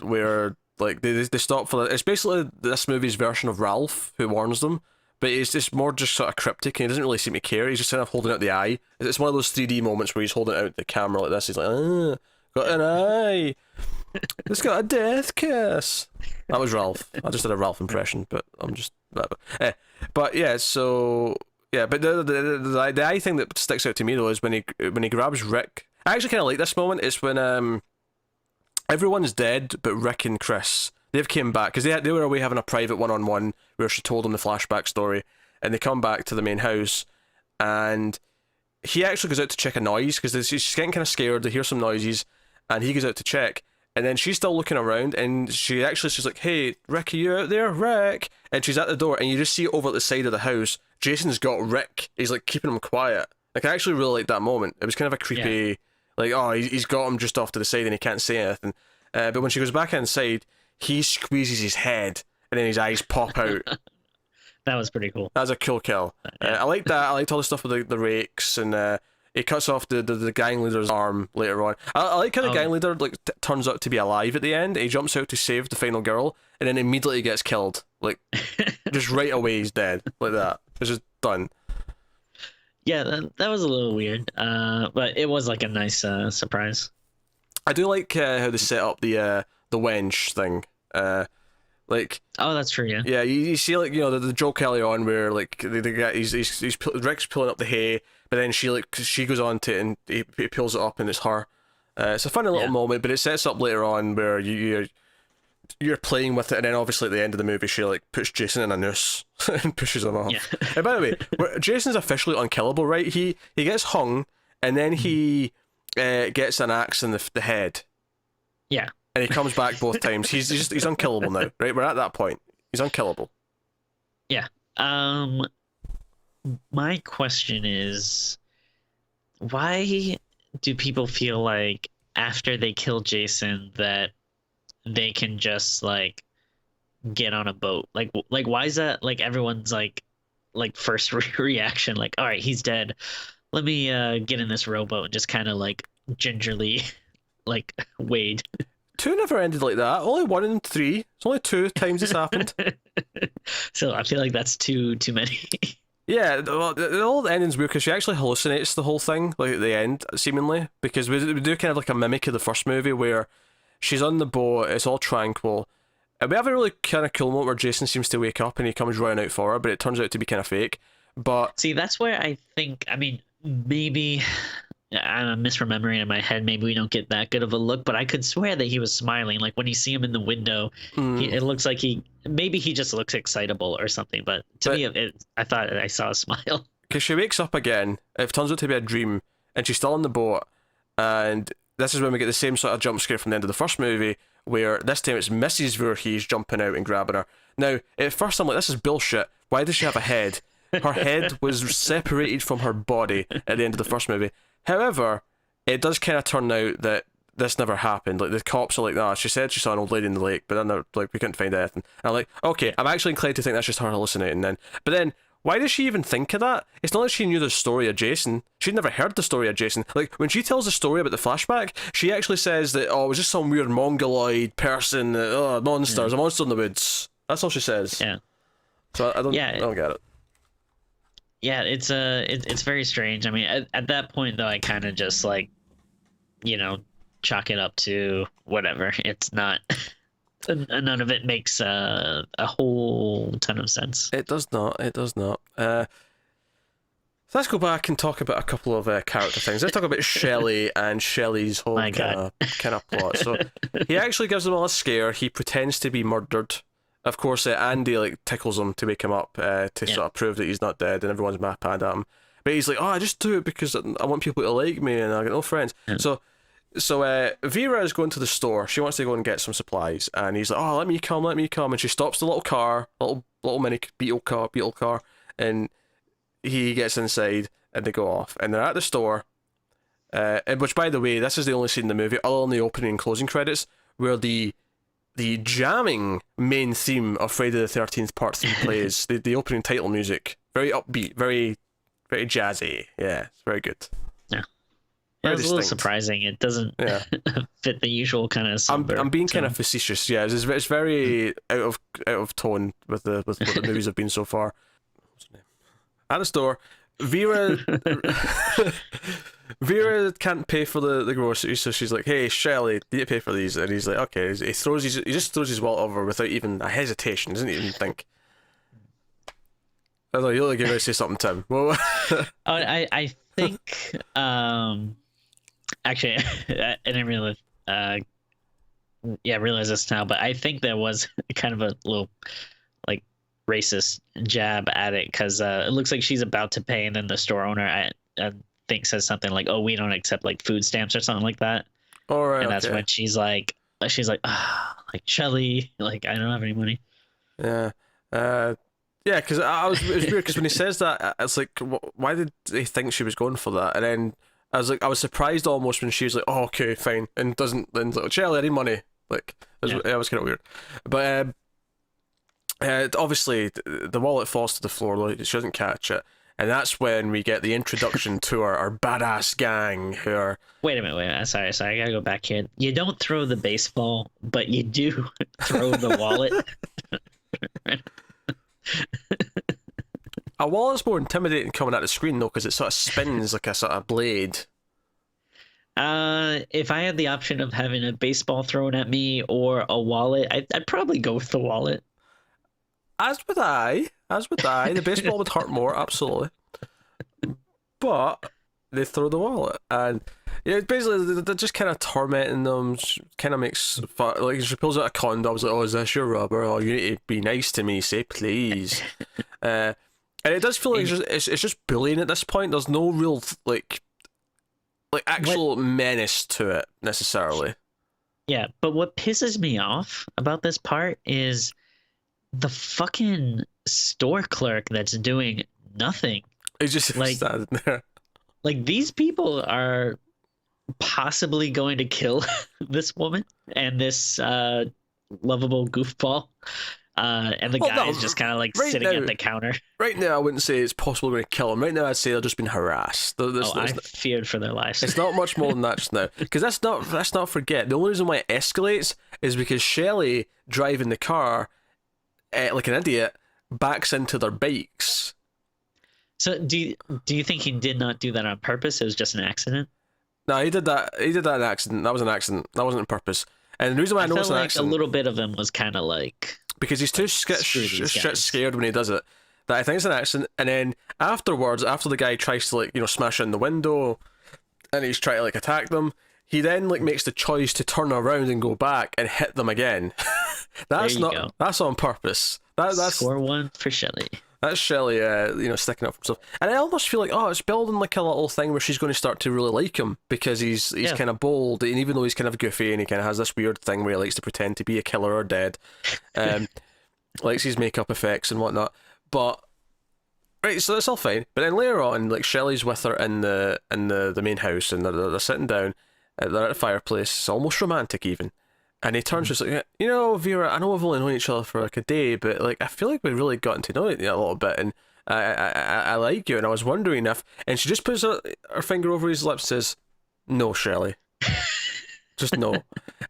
where like they stop for it's basically this movie's version of Ralph who warns them, but it's just more just sort of cryptic and he doesn't really seem to care. He's just kind of holding out the eye. It's one of those 3D moments where he's holding out the camera like this. He's like, got an eye. It's got a death kiss. That was Ralph. I just did a Ralph impression, but I'm just but yeah, so yeah, but the eye thing that sticks out to me though is when he grabs Rick. I actually kind of like this moment. It's when everyone's dead, but Rick and Chris, they've came back because they were away having a private one-on-one where she told them the flashback story, and they come back to the main house, and he actually goes out to check a noise because she's getting kind of scared. They hear some noises, and he goes out to check. And then she's still looking around, and she's like, "Hey, Rick, are you out there, Rick?" And she's at the door, and you just see over at the side of the house, Jason's got Rick. He's like keeping him quiet. Like I actually really liked that moment. It was kind of a creepy, like, oh, he's got him just off to the side, and he can't say anything. But when she goes back inside, he squeezes his head, and then his eyes pop out. That was pretty cool. That's a cool kill. I like that. I liked all the stuff with the rakes, and he cuts off the gang leader's arm later on. I like how the gang leader like turns out to be alive at the end. He jumps out to save the final girl, and then immediately gets killed. Like, just right away he's dead. Like that. It's just done. Yeah, that was a little weird, but it was like a nice surprise. I do like how they set up the wench thing. Like, oh, that's true. Yeah. Yeah, you see like the joke earlier on where like the guy Rick's pulling up the hay, but then she goes on to it and he pulls it up and it's her. It's a funny little moment, but it sets up later on where you're playing with it, and then obviously at the end of the movie she like puts Jason in a noose and pushes him off. Yeah. And by the way, Jason's officially unkillable, right? He gets hung and then he gets an axe in the head. Yeah. And he comes back both times. He's unkillable now, right? We're at that point. He's unkillable. Yeah. My question is, why do people feel like after they kill Jason that they can just like get on a boat? Like why is that like everyone's like first reaction? Like, all right, he's dead. Let me get in this rowboat and just kind of like gingerly like wade. 2 never ended like that. Only 1 in 3. It's only 2 times it's happened. So I feel like that's too many. Yeah, well, the whole ending's weird because she actually hallucinates the whole thing, like at the end, seemingly, because we do kind of like a mimic of the first movie where she's on the boat, it's all tranquil, and we have a really kind of cool moment where Jason seems to wake up and he comes running out for her, but it turns out to be kind of fake. But see, that's where I think, I mean, maybe I'm misremembering in my head. Maybe we don't get that good of a look, but I could swear that he was smiling. Like when you see him in the window, it looks like maybe he just looks excitable or something. But to me, I thought I saw a smile. Because she wakes up again, it turns out to be a dream, and she's still on the boat. And this is when we get the same sort of jump scare from the end of the first movie, where this time it's Mrs. Voorhees jumping out and grabbing her. Now, at first I'm like, this is bullshit. Why does she have a head? Her head was separated from her body at the end of the first movie. However, it does kind of turn out that this never happened. Like, the cops are like, nah, she said she saw an old lady in the lake, but then they're like, we couldn't find anything. And I'm like, okay, I'm actually inclined to think that's just her hallucinating then. But then, why does she even think of that? It's not like she knew the story of Jason. She'd never heard the story of Jason. Like, when she tells the story about the flashback, she actually says that, oh, it was just some weird mongoloid person, monsters, a monster in the woods. That's all she says. Yeah. So I Yeah, don't get it. yeah, it's very strange. I mean, at that point though, I kind of just like, you know, chalk it up to whatever. It's not none of it makes a whole ton of sense. It does not. It does not. So let's go back and talk about a couple of character things. Let's talk about Shelley and Shelley's whole My God. kind of plot. So he actually gives them all a scare. He pretends to be murdered. Of course, Andy like tickles him to wake him up to sort of prove that he's not dead, and everyone's mad at him. But he's like, "Oh, I just do it because I want people to like me, and I got no friends." Yeah. So Vera is going to the store. She wants to go and get some supplies, and he's like, "Oh, let me come," and she stops the little car, little mini beetle car, and he gets inside, and they go off, and they're at the store. Which, by the way, this is the only scene in the movie, other than the opening and closing credits, where the jamming main theme of Friday the 13th Part 3 plays. The opening title music, very upbeat, very jazzy. Yeah, it's very good. Yeah. Very It was a little distinct. surprising. It doesn't fit the usual kind of. I'm being kind of facetious. Yeah, it's very out of tone with what the movies have been so far. What's her name? At the store, Vera can't pay for the groceries, so she's like, "Hey, Shelley, do you pay for these?" And he's like, "Okay." He just throws his wallet over without even a hesitation. Doesn't even think. I don't know. You're like, you're going to say something, Tim. Well, I think actually I didn't realize realize this now, but I think there was kind of a little like racist jab at it, because it looks like she's about to pay, and then the store owner I think says something like, "Oh, we don't accept like food stamps" or something like that. all right. And that's okay. when she's like like Shelly, like, I don't have any money. Yeah. Yeah, because it was weird because when he says that, it's like, why did they think she was going for that? And then I was surprised almost when she was like, "Oh, okay, fine," and doesn't then like, "Shelley, I need money." Like, it was kind of weird. But obviously the wallet falls to the floor. Like, she doesn't catch it, and that's when we get the introduction to our badass gang who are. Wait a minute. Sorry, I gotta go back here. You don't throw the baseball, but you do throw the wallet. A wallet's more intimidating coming at the screen though, because it sort of spins like a sort of blade. If I had the option of having a baseball thrown at me or a wallet, I'd probably go with the wallet. As would I. The baseball would hurt more, absolutely. But they throw the wallet, and yeah, basically they're just kind of tormenting them. Kind of makes fun. Like, she pulls out a condom. I was like, "Oh, is this your rubber? Oh, you need to be nice to me. Say please." And it does feel like it's just bullying at this point. There's no real like actual menace to it necessarily. Yeah, but what pisses me off about this part is the fucking store clerk that's doing nothing. He's just like standing there. Like, these people are possibly going to kill this woman and this lovable goofball. And the guy is just kind of like sitting at the counter. Right now, I wouldn't say it's possible going to kill him. Right now, I'd say they've just been harassed. I feared for their lives. It's not much more than that just now. Because let's not forget, the only reason why it escalates is because Shelley, driving the car like an idiot, backs into their bikes. So do you think he did not do that on purpose? It was just an accident? No, he did that in accident. That was an accident. That wasn't on purpose. And the reason why I know it's an accident, a little bit of him was kind of like, because he's too scared when he does it, that I think it's an accident. And then afterwards, after the guy tries to smash in the window, and he's trying to attack them, he then makes the choice to turn around and go back and hit them again. That's on purpose. That's score one for Shelley. That's Shelley, sticking up for himself. And I almost feel like, it's building a little thing where she's going to start to really like him, because he's kind of bold, and even though he's kind of goofy and he kind of has this weird thing where he likes to pretend to be a killer or dead, likes his makeup effects and whatnot. But right, so that's all fine. But then later on, Shelley's with her in the main house, and they're sitting down, they're at a fireplace. It's almost romantic even. And he turns just like, Vera, I know we've only known each other for a day, but I feel like we've really gotten to know it a little bit, and I like you, and I was wondering if, and she just puts her finger over his lips and says, "No, Shelley." Just no.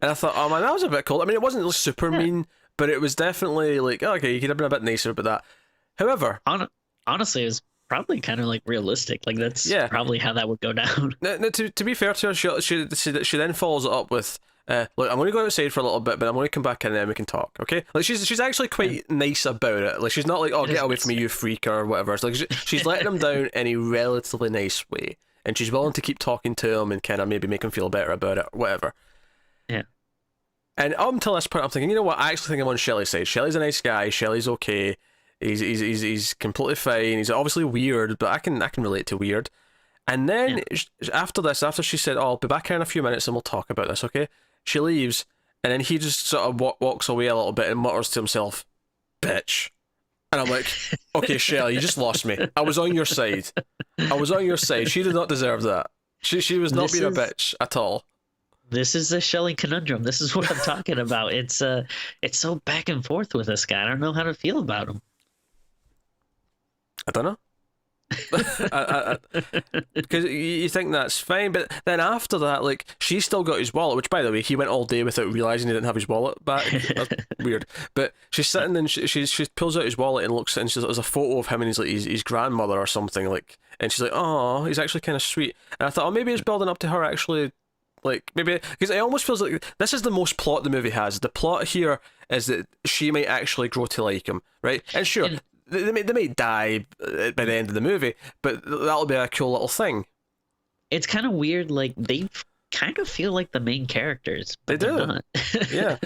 And I thought, oh man, that was a bit cold. I mean, it wasn't super mean, but it was definitely okay, you could have been a bit nicer about that. However, Honestly, it's probably kind of like realistic. Like that's yeah, probably how that would go down. now, to be fair to her, she then follows it up with, look, I'm going to go outside for a little bit, but I'm going to come back in and then we can talk, okay? Like, she's actually quite nice about it. Like, she's not like, oh, It get is away nice, from me, yeah. you freak, or whatever. It's like, she's letting him down in a relatively nice way. And she's willing to keep talking to him and kind of maybe make him feel better about it, or whatever. Yeah. And up until this point, I'm thinking, you know what? I actually think I'm on Shelley's side. Shelley's a nice guy. Shelley's okay. He's completely fine. He's obviously weird, but I can relate to weird. And then after this, after she said, "Oh, I'll be back here in a few minutes and we'll talk about this," okay? She leaves, and then he just sort of walks away a little bit and mutters to himself, "Bitch." And I'm like, "Okay, Shelley, you just lost me. I was on your side. I was on your side. She did not deserve that. She was not This being a is bitch at all." this is the Shelley conundrum. This is what I'm talking about. It's so back and forth with this guy. I don't know how to feel about him. I don't know. Because you think that's fine, but then after that, like, she still got his wallet, which, by the way, he went all day without realizing he didn't have his wallet back. That's weird. But she's sitting and she pulls out his wallet and looks, and there's a photo of him and his grandmother or something, like, and she's like, "Oh, he's actually kind of sweet." And I thought, oh, maybe it's building up to her actually, like, maybe, because it almost feels like this is the most plot the movie has. The plot here is that she might actually grow to like him, right? And sure, And they may die by the end of the movie, but that'll be a cool little thing. it's kind of weird. Like they kind of feel like the main characters, They but they're do. not. Yeah.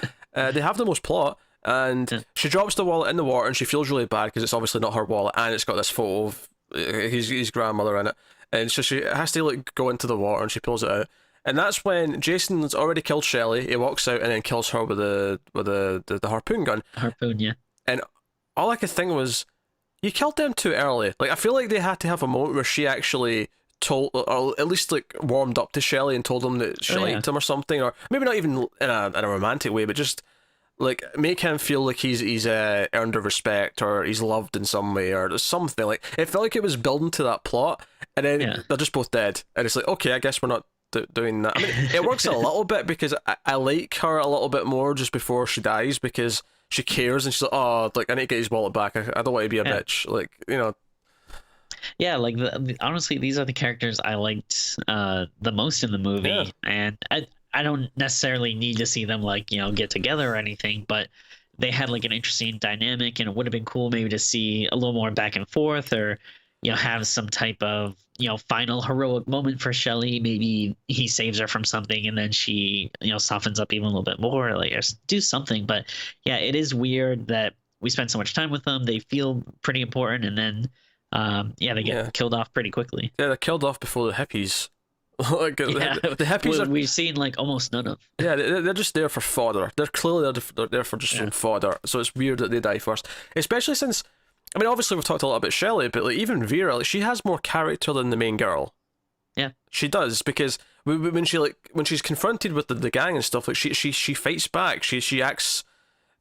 They have the most plot, and Yeah. she drops the wallet in the water, and she feels really bad because it's obviously not her wallet, and it's got this photo of his grandmother in it, and so she has to like go into the water, and she pulls it out, and that's when Jason's already killed Shelley. He walks out and then kills her with the harpoon gun, Harpoon, yeah. and all I could think was, you killed them too early. Like, I feel like they had to have a moment where she actually told, or at least like warmed up to Shelley and told him that she liked him or something, or maybe not even in a romantic way, but just like make him feel like he's earned her respect, or he's loved in some way, or something. Like, it felt like it was building to that plot, and then they're just both dead, and it's like, okay, I guess we're not doing that. I mean, it works a little bit because I like her a little bit more just before she dies, because she cares and she's like, oh, like, I need to get his wallet back. I don't want to be a bitch. Like, you know. Yeah, like honestly, these are the characters I liked the most in the movie, Yeah. and I don't necessarily need to see them like get together or anything, but they had like an interesting dynamic, and it would have been cool maybe to see a little more back and forth, or have some type of final heroic moment for Shelley. Maybe he saves her from something, and then she softens up even a little bit more, like, or do something. But yeah, it is weird that we spend so much time with them. They feel pretty important, and then they get killed off pretty quickly. Yeah, they're killed off before the hippies. Like, the hippies are. We've seen like almost none of. Yeah, they're just there for fodder. They're clearly there for just some fodder. So it's weird that they die first, especially since, I mean, obviously we've talked a lot about Shelley, but like even Vera, like, she has more character than the main girl. Yeah, she does, because when she's confronted with the gang and stuff, like, she fights back. She acts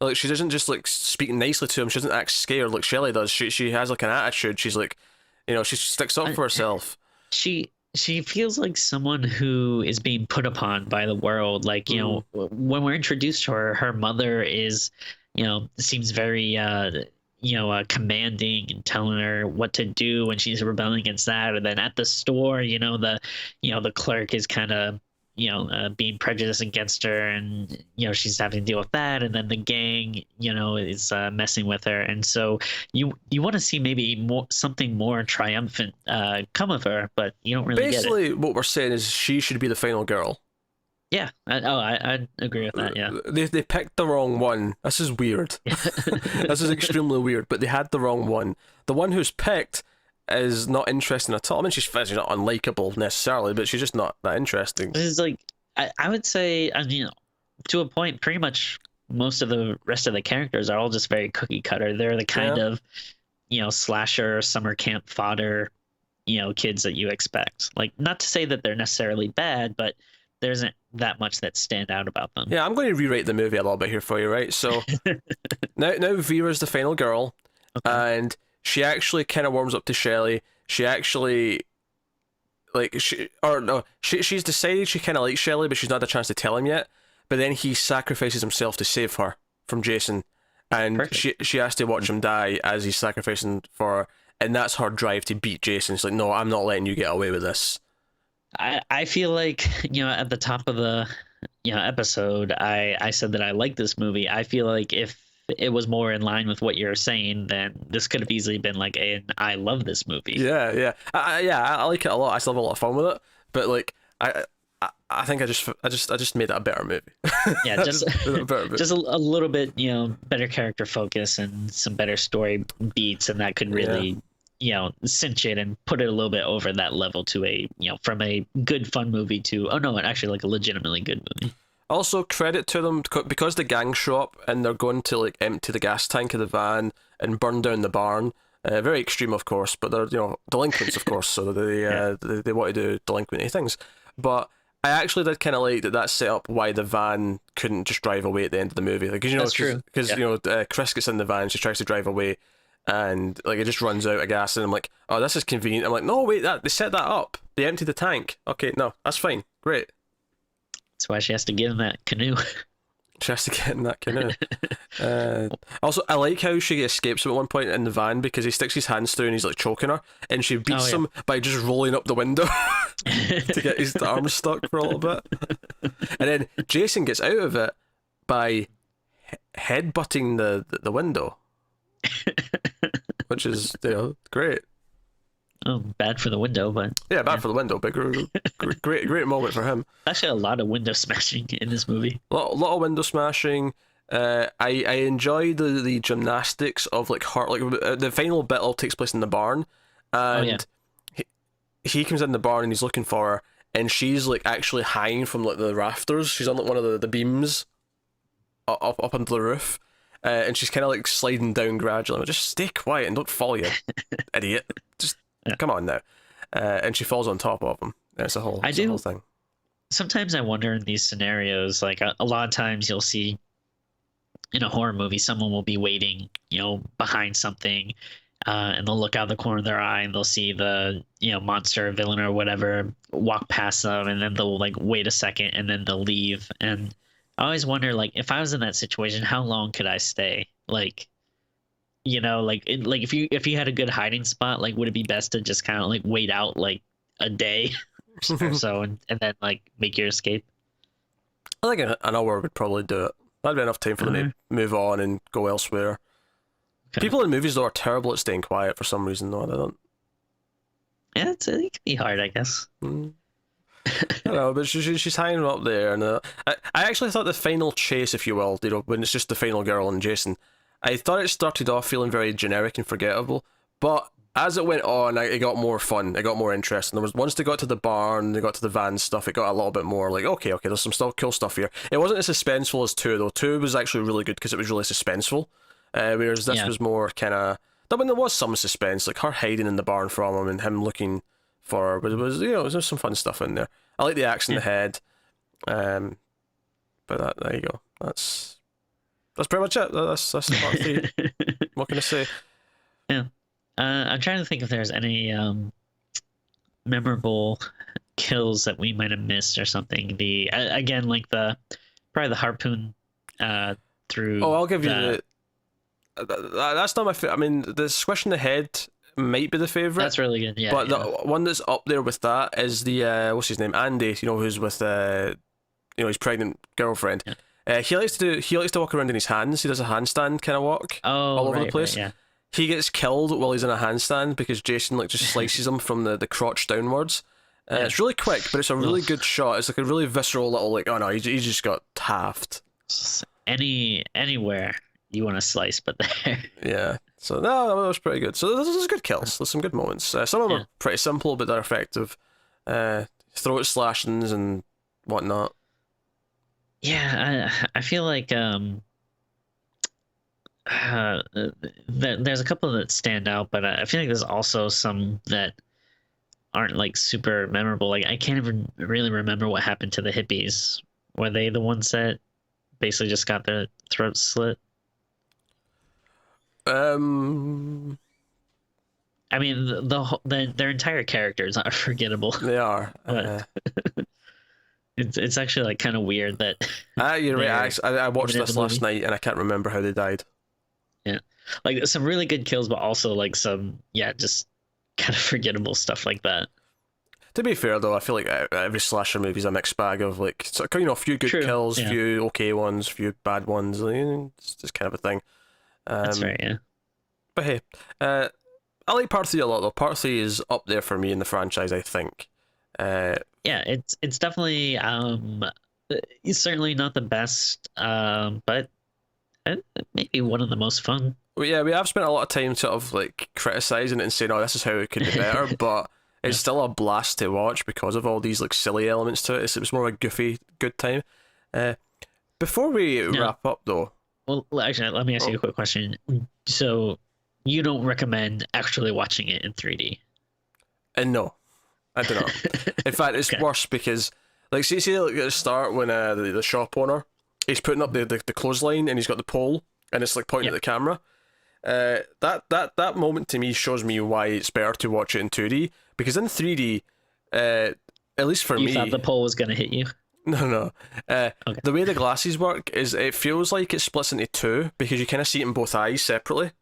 like, she doesn't just like speak nicely to him. She doesn't act scared like Shelley does. She has like an attitude. She's like, she sticks up for herself. She feels like someone who is being put upon by the world. Like, when we're introduced to her, her mother is, seems very, commanding and telling her what to do when she's rebelling against that. And then at the store, the clerk is kind of, being prejudiced against her, and, she's having to deal with that. And then the gang, is messing with her. And so you want to see maybe something more triumphant come of her, but you don't really Basically, get it. what we're saying is she should be the final girl. Yeah. I agree with that. Yeah. They picked the wrong one. This is weird. This is extremely weird, but they had the wrong one. The one who's picked is not interesting at all. I mean, she's not unlikable necessarily, but she's just not that interesting. This is like, I would say, to a point, pretty much most of the rest of the characters are all just very cookie cutter. They're the kind of, slasher, summer camp fodder, kids that you expect. Like, not to say that they're necessarily bad, but there isn't that much that stand out about them. Yeah, I'm going to rewrite the movie a little bit here for you, right? So now Vera's the final girl, and she actually kind of warms up to Shelley. She actually, like, she's decided she kind of likes Shelley, but she's not had a chance to tell him yet. But then he sacrifices himself to save her from Jason, and Perfect. she has to watch him die as he's sacrificing for her, and that's her drive to beat Jason. She's like, no, I'm not letting you get away with this. I feel like, at the top of the, episode, I said that I like this movie. I feel like if it was more in line with what you're saying, then this could have easily been like an I love this movie. Yeah, yeah, I like it a lot. I still have a lot of fun with it, but like I think I just made it a better movie. Yeah, I just just made it a better movie. just a little bit, better character focus and some better story beats, and that could Yeah. really, cinch it and put it a little bit over that level to a, from a good fun movie to, oh no, actually like a legitimately good movie. Also, credit to them because the gang show up and they're going to like empty the gas tank of the van and burn down the barn. Very extreme, of course, but they're delinquents, of course, so Yeah, they want to do delinquent things. But I actually did kind of like that set up why the van couldn't just drive away at the end of the movie, like that's true. because Yeah. Chris gets in the van, she tries to drive away, and like it just runs out of gas, and I'm like, oh, this is convenient. I'm like, no, wait, that they set that up, they emptied the tank. Okay, no, that's fine, great. That's why she has to get in that canoe. She has to get in that canoe. Uh, Also, I like how she escapes him at one point in the van because he sticks his hands through and he's like choking her, and she beats Oh, him by just rolling up the window yeah. to get his arms stuck for a little bit. And then Jason gets out of it by headbutting the window, which is great. Oh, bad for the window, but Yeah, bad yeah. for the window, but great moment for him. Actually a lot of window smashing in this movie. Lot of window smashing. I enjoy the gymnastics of like her, like the final bit all takes place in the barn, Oh yeah. and he comes in the barn and he's looking for her, and she's like actually hanging from like the rafters. She's on like one of the beams up onto the roof, and she's kind of like sliding down gradually. I'm like, just stay quiet and don't fall, you idiot. Just Yeah. come on now. And she falls on top of him. It's a I whole do thing. sometimes I wonder in these scenarios, like a lot of times you'll see in a horror movie, someone will be waiting, behind something, and they'll look out the corner of their eye and they'll see the, monster, villain, or whatever walk past them, and then they'll like wait a second and then they'll leave. And I always wonder, like, if I was in that situation, how long could I stay? Like, like if you had a good hiding spot, like, would it be best to just kind of like wait out like a day or so, and then like make your escape? I think an hour would probably do it. That'd be enough time for them to move on and go elsewhere. Okay. People in movies though are terrible at staying quiet for some reason though. They don't. Yeah, it can be hard, I guess. I don't know, but she's hanging up there, and I actually thought the final chase, if you will, when it's just the final girl and Jason, I thought it started off feeling very generic and forgettable, but as it went on, it got more fun, it got more interesting. There was once they got to the barn, they got to the van stuff, it got a little bit more like okay, there's some stuff, cool stuff here. It wasn't as suspenseful as two though. Two was actually really good because it was really suspenseful, whereas this was more kind of. I mean, there was some suspense, like her hiding in the barn from him and him looking for her, but it was there's some fun stuff in there. I like the axe in the head, but there you go. That's pretty much it. That's part three. What can I say? Yeah. I'm trying to think if there's any memorable kills that we might have missed or something. The again, like probably the harpoon through. Oh, I'll give you the. That's not my favorite. I mean, the squish in the head might be the favorite. That's really good. Yeah. But yeah. the one that's up there with that is the what's his name, Andy. Who's with his pregnant girlfriend. Yeah. He likes to walk around in his hands. He does a handstand kind of walk all over the place. Right, yeah. He gets killed while he's in a handstand because Jason like just slices him from the crotch downwards. Yeah. It's really quick, but it's a really good shot. It's like a really visceral little like, oh no, he just got halved. Anywhere you want to slice, but there. Yeah. So no, that was pretty good. So there's good kills. There's some good moments. Some of them are pretty simple, but they're effective. Throat slashings and whatnot. Yeah, I feel like there's a couple that stand out, but I feel like there's also some that aren't like super memorable. Like I can't even really remember what happened to the hippies. Were they the ones that basically just got their throats slit? I mean, their entire characters are forgettable. They are. It's actually like kind of weird that. You're right. I watched this last movie. night and I can't remember how they died. Yeah, like some really good kills, but also like some, yeah, just kind of forgettable stuff like that. To be fair though, I feel like every slasher movie is a mixed bag of like, so, a few good True. kills, Yeah, few okay ones, few bad ones. It's just kind of a thing. that's Um, fair. Yeah. but hey, I like Part 3 a lot though. Part 3 is up there for me in the franchise, I think. Uh, Yeah, it's definitely it's certainly not the best, but maybe one of the most fun. well, yeah, we have spent a lot of time sort of like criticizing it and saying, "Oh, this is how it could be better," but it's Yeah. still a blast to watch because of all these like silly elements to it. It was more of a goofy, good time. Uh, Before we No, wrap up though, well, actually, let me ask oh, you a quick question. So, you don't recommend actually watching it in 3D? and no, I do not. In fact, it's Okay. worse because, like, see like, at the start when the shop owner he's putting up the clothesline and he's got the pole and it's like pointing Yeah. at the camera. That moment to me shows me why it's better to watch it in 2D because in 3D, uh, at least for You thought me, the pole was gonna hit you? no. Okay. The way the glasses work is it feels like it splits into two because you kind of see it in both eyes separately.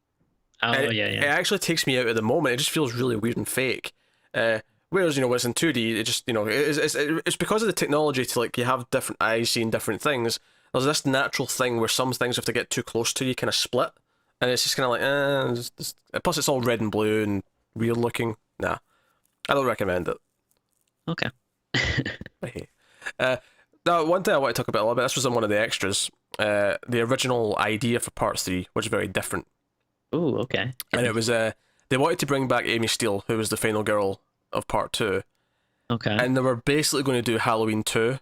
And Oh it yeah, yeah. actually takes me out at the moment. It just feels really weird and fake. Whereas when it's in 2D, it just it's because of the technology to like you have different eyes seeing different things. There's this natural thing where some things have to get too close to you, kind of split, and it's just kind of like plus it's all red and blue and weird looking. Nah, I don't recommend it. Okay. Hey. Uh, Now, one thing I want to talk about a little bit. This was in one of the extras. The original idea for Part 3 was very different. Ooh, okay. And it was they wanted to bring back Amy Steele, who was the final girl of Part 2, Okay. and they were basically going to do Halloween 2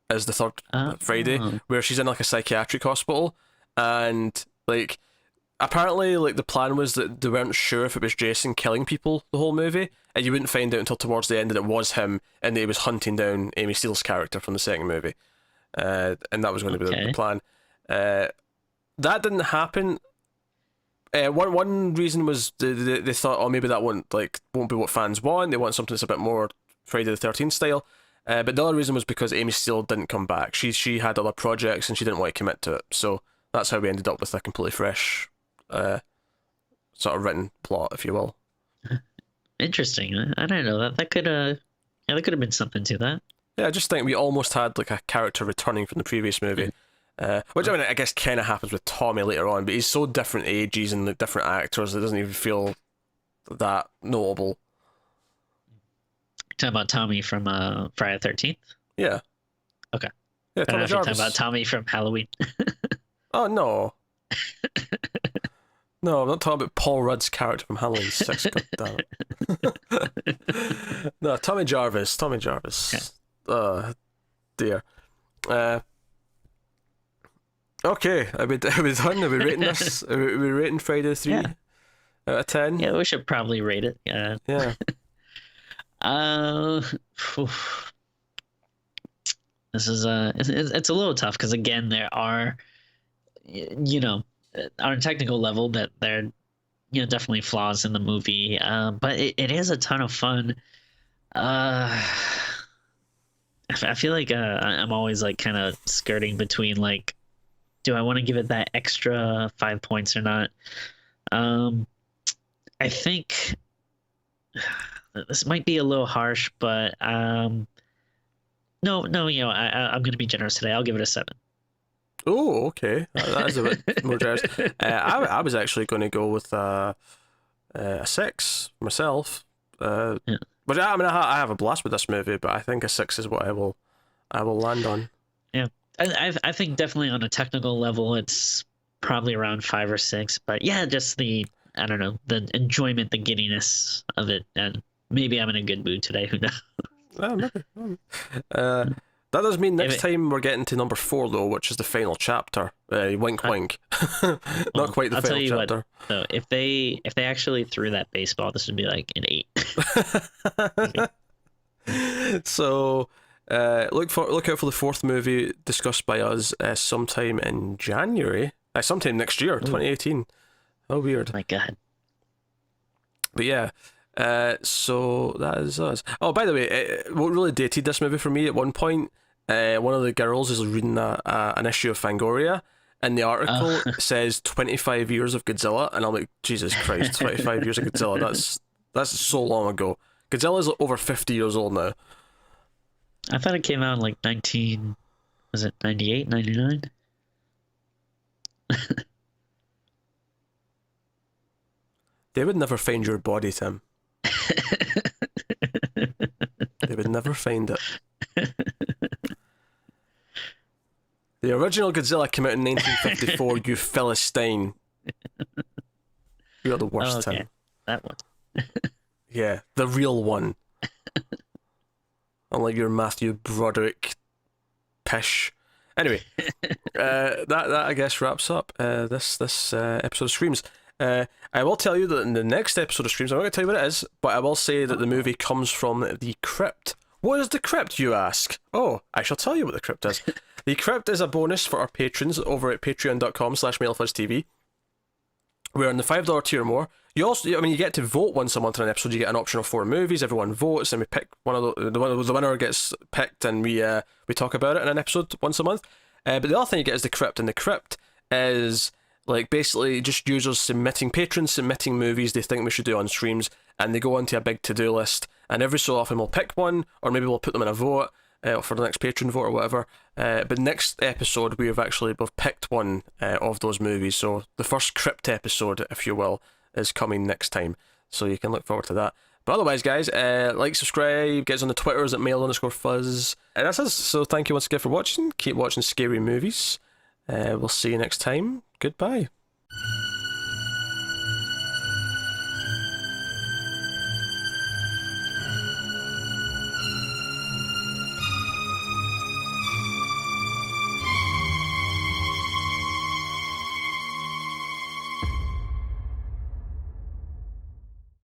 as the third Friday, Oh, where she's in like a psychiatric hospital, and like apparently like the plan was that they weren't sure if it was Jason killing people the whole movie, and you wouldn't find out until towards the end that it was him and that he was hunting down Amy Steele's character from the second movie, and that was going to be the okay. plan. That didn't happen. One reason was they thought, oh, maybe that won't be what fans want. They want something that's a bit more Friday the 13th style. But the other reason was because Amy Steele didn't come back. She had other projects and she didn't want to commit to it. So that's how we ended up with a completely fresh, sort of written plot, if you will. Interesting. I don't know that. That could yeah, there could have been something to that. Yeah, I just think we almost had like a character returning from the previous movie. Which I mean, I guess kind of happens with Tommy later on, but he's so different ages and like, different actors, it doesn't even feel that notable. Talking about Tommy from Friday the 13th. Yeah, Okay. yeah, I don't know Tommy if you're talking Jarvis. about Tommy from Halloween. Oh no, no, I'm not talking about Paul Rudd's character from Halloween 6. God damn it. No, Tommy Jarvis. Tommy Jarvis. Okay. Dear. Uh, okay, are we done? Are we rating this? Are we rating Friday the 3 Yeah. out of 10? Yeah, we should probably rate it. Yeah. Phew. This is it's a little tough because again there are, you know, on a technical level that there, definitely flaws in the movie. But it is a ton of fun. I feel like I'm always like kind of skirting between like, do I want to give it that extra 5 points or not? Um, I think this might be a little harsh, but no, I'm gonna be generous today. I'll give it a 7. Oh, okay. That is a bit more generous. I was actually going to go with a 6 myself. Yeah. But I mean, I have a blast with this movie, but I think a 6 is what I will land on. Yeah, I think definitely on a technical level, it's probably around 5 or 6. But yeah, just I don't know, the enjoyment, the giddiness of it, and maybe I'm in a good mood today. Who knows? Maybe. That does mean next If time we're getting to number 4 though, which is the final chapter. Wink, wink. Not well, quite the I'll tell final you chapter. what, though, if they actually threw that baseball, this would be like an 8. So, look out for the fourth movie discussed by us sometime in January. Sometime next year, 2018. How weird. My God. But yeah, so that is us. Oh, by the way, what really dated this movie for me at one point, one of the girls is reading an issue of Fangoria, and the article Oh. says 25 years of Godzilla, and I'm like, Jesus Christ, 25 years of Godzilla, that's so long ago. Godzilla's over 50 years old now. I thought it came out in like 19, was it 98, 99? They would never find your body, Tim. They would never find it. The original Godzilla came out in 1954, you Philistine. You're the worst, Oh, okay. Tim. That one. Yeah, the real one. Unlike your Matthew Broderick pish. Anyway, that I guess wraps up this episode of Screams. I will tell you that in the next episode of Screams, I'm not going to tell you what it is, but I will say that the movie comes from the Crypt. What is the Crypt, you ask? Oh, I shall tell you what the Crypt is. The Crypt is a bonus for our patrons over at patreon.com/MailFuzzTV. Where in the $5 tier or more, you also, I mean, you get to vote once a month on an episode. You get an option of 4 movies. Everyone votes, and we pick one of the winner gets picked, and we talk about it in an episode once a month. But the other thing you get is the Crypt, and the Crypt is like basically just users patrons submitting movies they think we should do on streams, and they go onto a big to-do list, and every so often we'll pick one, or maybe we'll put them in a vote for the next patron vote or whatever. But next episode we've picked one of those movies, so the first Crypt episode, if you will, is coming next time, so you can look forward to that. But otherwise, guys, like, subscribe, get us on the Twitters at mail_fuzz, and that's us. So thank you once again for watching. Keep watching scary movies. We'll see you next time. Goodbye.